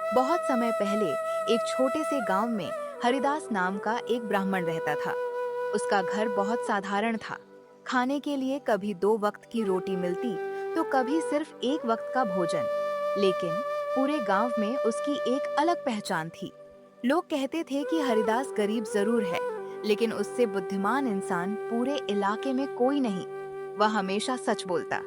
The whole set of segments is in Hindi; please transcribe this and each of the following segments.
बहुत समय पहले एक छोटे से गांव में हरिदास नाम का एक ब्राह्मण रहता था। उसका घर बहुत साधारण था। खाने के लिए कभी 2 वक्त की रोटी मिलती तो कभी सिर्फ एक वक्त का भोजन। लेकिन पूरे गांव में उसकी एक अलग पहचान थी। लोग कहते थे कि हरिदास गरीब जरूर है, लेकिन उससे बुद्धिमान इंसान पूरे इलाके में कोई नहीं। वह हमेशा सच बोलता,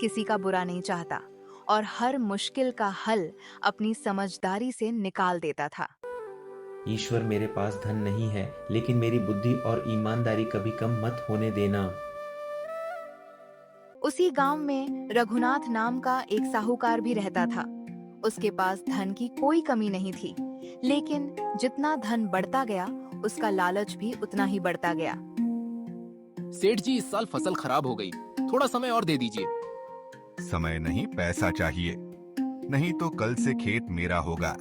किसी का बुरा नहीं चाहता और हर मुश्किल का हल अपनी समझदारी से निकाल देता था। ईश्वर मेरे पास धन नहीं है, लेकिन मेरी बुद्धि और ईमानदारी कभी कम मत होने देना। उसी गांव में रघुनाथ नाम का एक साहूकार भी रहता था। उसके पास धन की कोई कमी नहीं थी, लेकिन जितना धन बढ़ता गया, उसका लालच भी उतना ही बढ़ता गया। सेठ जी, इस साल फसल खराब हो गई, थोड़ा समय और दे दीजिए। समय नहीं, पैसा चाहिए, नहीं तो कल से खेत मेरा होगा।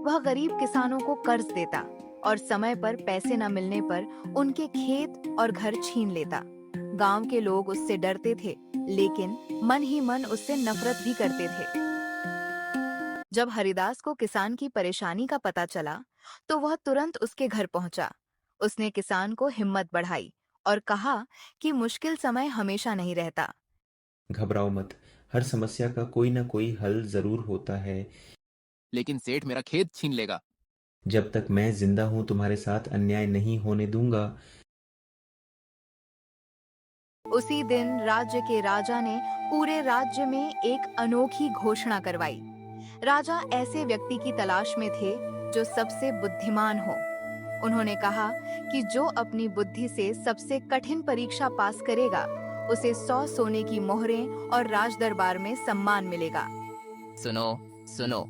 वह गरीब किसानों को कर्ज देता और समय पर पैसे न मिलने पर उनके खेत और घर छीन लेता। गांव के लोग उससे डरते थे, लेकिन मन ही मन उससे नफरत भी करते थे। जब हरिदास को किसान की परेशानी का पता चला, तो वह तुरंत उसके घर पहुंचा। उसने किसान को हिम्मत बढ़ाई और कहा कि मुश्किल समय हमेशा नहीं रहता। घबराओ मत, हर समस्या का कोई ना कोई हल जरूर होता है। लेकिन सेठ मेरा खेत छीन लेगा। जब तक मैं जिंदा हूं तुम्हारे साथ अन्याय नहीं होने दूंगा। उसी दिन राज्य के राजा ने पूरे राज्य में एक अनोखी घोषणा करवाई। राजा ऐसे व्यक्ति की तलाश में थे जो सबसे बुद्धिमान हो। उन्होंने कहा कि जो अपनी बुद्धि से सबसे कठिन परीक्षा पास करेगा, उसे 100 सोने की मोहरें और राज दरबार में सम्मान मिलेगा। सुनो सुनो,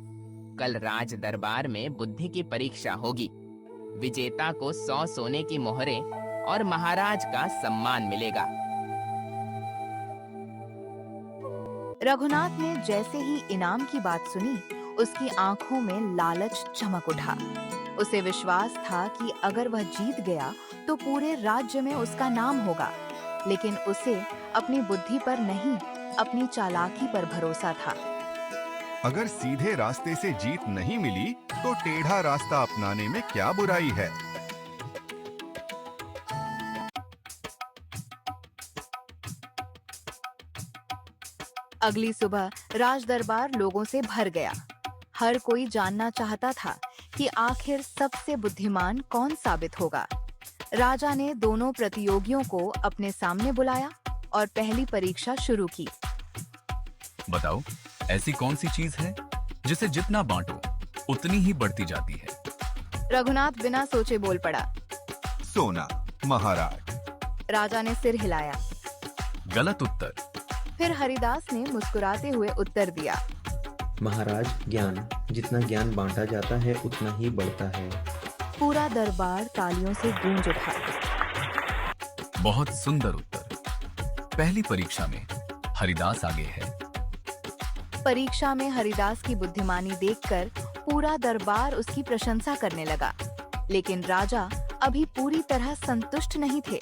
कल राज दरबार में बुद्धि की परीक्षा होगी। विजेता को 100 सोने की मोहरें और महाराज का सम्मान मिलेगा। रघुनाथ ने जैसे ही इनाम की बात सुनी, उसकी आंखों में लालच चमक उठा। उसे विश्वास था कि अगर वह जीत गया तो पूरे राज्य में उसका नाम होगा। लेकिन उसे अपनी बुद्धि पर नहीं, अपनी चालाकी पर भरोसा था। अगर सीधे रास्ते से जीत नहीं मिली तो टेढ़ा रास्ता अपनाने में क्या बुराई है। अगली सुबह राज दरबार लोगों से भर गया। हर कोई जानना चाहता था कि आखिर सबसे बुद्धिमान कौन साबित होगा। राजा ने दोनों प्रतियोगियों को अपने सामने बुलाया और पहली परीक्षा शुरू की। बताओ, ऐसी कौन सी चीज है जिसे जितना बांटो उतनी ही बढ़ती जाती है? रघुनाथ बिना सोचे बोल पड़ा। सोना, महाराज। राजा ने सिर हिलाया। गलत उत्तर। फिर हरिदास ने मुस्कुराते हुए उत्तर दिया। महाराज, ज्ञान। जितना ज्ञान बांटा जाता है उतना ही बढ़ता है। पूरा दरबार तालियों से गूंज उठा। बहुत सुंदर उत्तर। पहली परीक्षा में हरिदास आगे है। परीक्षा में हरिदास की बुद्धिमानी देखकर पूरा दरबार उसकी प्रशंसा करने लगा। लेकिन राजा अभी पूरी तरह संतुष्ट नहीं थे।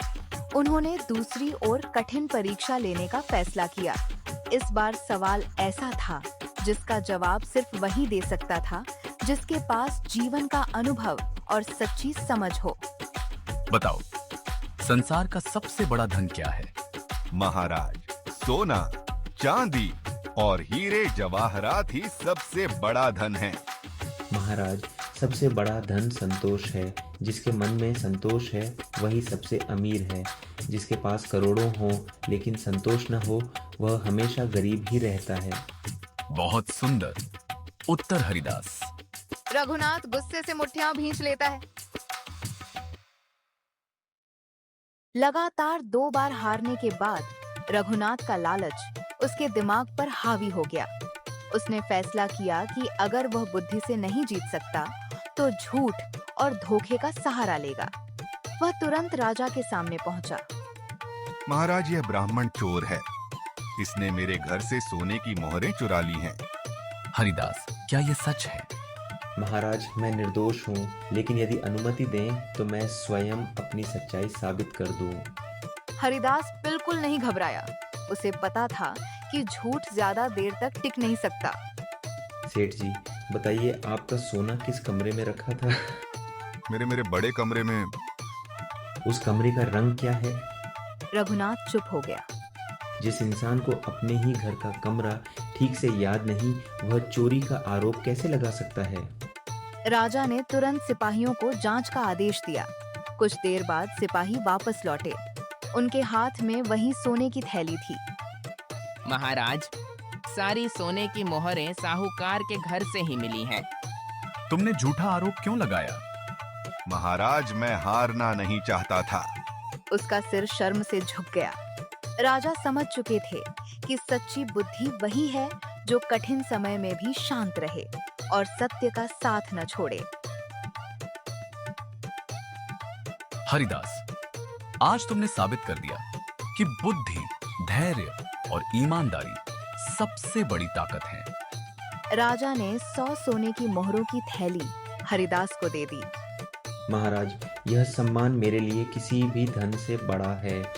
उन्होंने दूसरी ओर कठिन परीक्षा लेने का फैसला किया। इस बार सवाल ऐसा था जिसका जवाब सिर्फ वही दे सकता था जिसके पास जीवन का अनुभव और सच्ची समझ हो। बताओ, संसार का सबसे बड़ा धन क्या है? महाराज, सोना, चांदी और हीरे जवाहरात ही सबसे बड़ा धन है। महाराज, सबसे बड़ा धन संतोष है। जिसके मन में संतोष है वही सबसे अमीर है। जिसके पास करोड़ों हो लेकिन संतोष न हो, वह हमेशा गरीब ही रहता है। बहुत सुंदर उत्तर हरिदास। रघुनाथ गुस्से से मुट्ठियां भींच लेता है। लगातार 2 बार हारने के बाद रघुनाथ का लालच उसके दिमाग पर हावी हो गया। उसने फैसला किया कि अगर वह बुद्धि से नहीं जीत सकता तो झूठ और धोखे का सहारा लेगा। वह तुरंत राजा के सामने पहुंचा। महाराज, यह ब्राह्मण चोर है। इसने मेरे घर से सोने की मोहरें चुरा ली हैं। हरिदास, क्या यह सच है? महाराज, मैं निर्दोष हूँ, लेकिन यदि अनुमति दें तो मैं स्वयं अपनी सच्चाई साबित कर दूं। हरिदास बिल्कुल नहीं घबराया। उसे पता था कि झूठ ज्यादा देर तक टिक नहीं सकता। सेठ जी, बताइए आपका सोना किस कमरे में रखा था? मेरे मेरे बड़े कमरे में। उस कमरे का रंग क्या है? रघुनाथ चुप हो गया। जिस इंसान को अपने ही घर का कमरा ठीक से याद नहीं, वह चोरी का आरोप कैसे लगा सकता है? राजा ने तुरंत सिपाहियों को जांच का आदेश दिया। कुछ देर बाद सिपाही वापस लौटे। उनके हाथ में वही सोने की थैली थी। महाराज, सारी सोने की मोहरें साहूकार के घर से ही मिली हैं। तुमने झूठा आरोप क्यों लगाया? महाराज, मैं हारना नहीं चाहता था। उसका सिर शर्म से झुक गया। राजा समझ चुके थे कि सच्ची बुद्धि वही है जो कठिन समय में भी शांत रहे और सत्य का साथ न छोड़े। हरिदास, आज तुमने साबित कर दिया कि बुद्धि, धैर्य और ईमानदारी सबसे बड़ी ताकत है। राजा ने 100 सोने की मोहरों की थैली हरिदास को दे दी। महाराज, यह सम्मान मेरे लिए किसी भी धन से बड़ा है।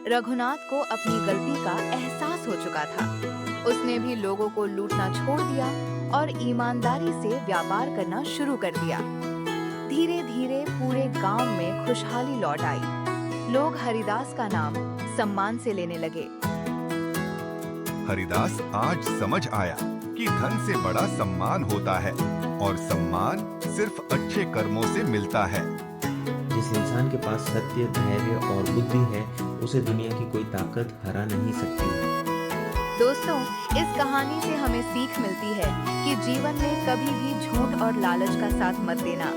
रघुनाथ को अपनी गलती का एहसास हो चुका था। उसने भी लोगों को लूटना छोड़ दिया और ईमानदारी से व्यापार करना शुरू कर दिया। धीरे धीरे पूरे गांव में खुशहाली लौट आई। लोग हरिदास का नाम सम्मान से लेने लगे। हरिदास आज समझ आया कि धन से बड़ा सम्मान होता है और सम्मान सिर्फ अच्छे कर्मों से मिलता है। जिस इंसान के पास सत्य, धैर्य और बुद्धि है, उसे दुनिया की कोई ताकत हरा नहीं सकती। दोस्तों, इस कहानी से हमें सीख मिलती है कि जीवन में कभी भी झूठ और लालच का साथ मत देना,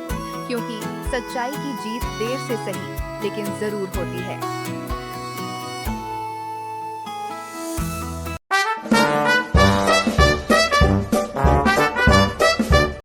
क्योंकि सच्चाई की जीत देर से सही लेकिन जरूर होती है।